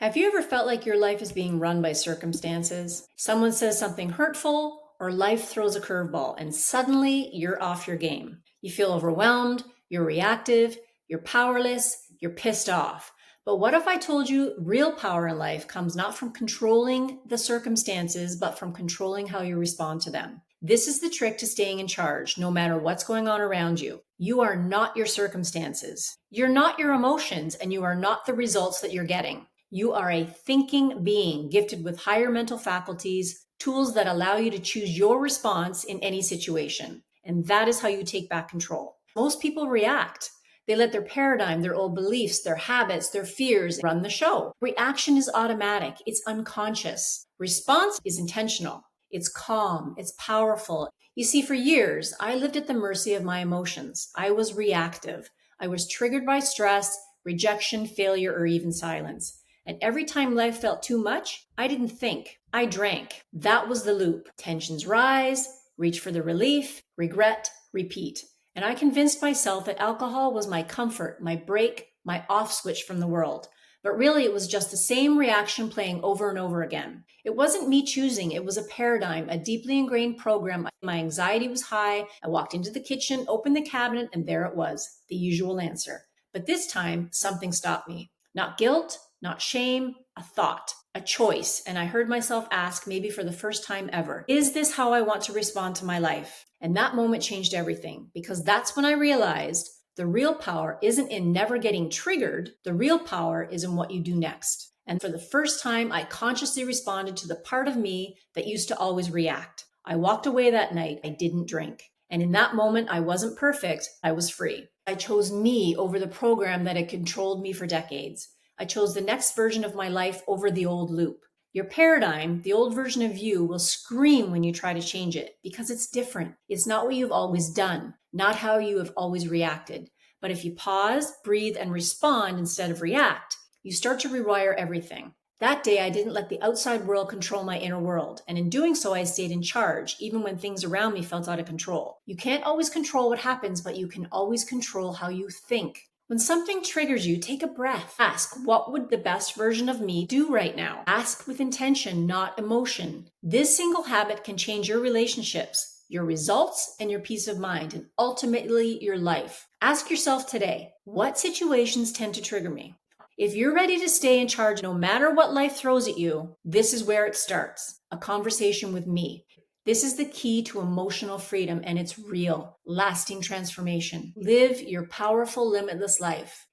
Have you ever felt like your life is being run by circumstances? Someone says something hurtful, or life throws a curveball, and suddenly you're off your game. You feel overwhelmed, you're reactive, you're powerless, you're pissed off. But what if I told you real power in life comes not from controlling the circumstances, but from controlling how you respond to them? This is the trick to staying in charge, no matter what's going on around you. You are not your circumstances. You're not your emotions, and you are not the results that you're getting. You are a thinking being gifted with higher mental faculties, tools that allow you to choose your response in any situation. And that is how you take back control. Most people react. They let their paradigm, their old beliefs, their habits, their fears run the show. Reaction is automatic. It's unconscious. Response is intentional. It's calm. It's powerful. You see, for years, I lived at the mercy of my emotions. I was reactive. I was triggered by stress, rejection, failure, or even silence. And every time life felt too much, I didn't think. I drank. That was the loop. Tensions rise, reach for the relief, regret, repeat. And I convinced myself that alcohol was my comfort, my break, my off switch from the world. But really, it was just the same reaction playing over and over again. It wasn't me choosing, it was a paradigm, a deeply ingrained program. My anxiety was high. I walked into the kitchen, opened the cabinet, and there it was, the usual answer. But this time, something stopped me. Not guilt, not shame, a thought, a choice. And I heard myself ask, maybe for the first time ever, is this how I want to respond to my life? And that moment changed everything, because that's when I realized the real power isn't in never getting triggered. The real power is in what you do next. And for the first time, I consciously responded to the part of me that used to always react. I walked away that night. I didn't drink. And in that moment, I wasn't perfect. I was free. I chose me over the program that had controlled me for decades. I chose the next version of my life over the old loop. Your paradigm, the old version of you, will scream when you try to change it because it's different. It's not what you've always done, not how you have always reacted. But if you pause, breathe, and respond instead of react, you start to rewire everything. That day, I didn't let the outside world control my inner world. And in doing so, I stayed in charge, even when things around me felt out of control. You can't always control what happens, but you can always control how you think. When something triggers you, take a breath. Ask, what would the best version of me do right now? Ask with intention, not emotion. This single habit can change your relationships, your results, and your peace of mind, and ultimately your life. Ask yourself today, what situations tend to trigger me? If you're ready to stay in charge no matter what life throws at you, this is where it starts, a conversation with me. This is the key to emotional freedom, and it's real, lasting transformation. Live your powerful, limitless life.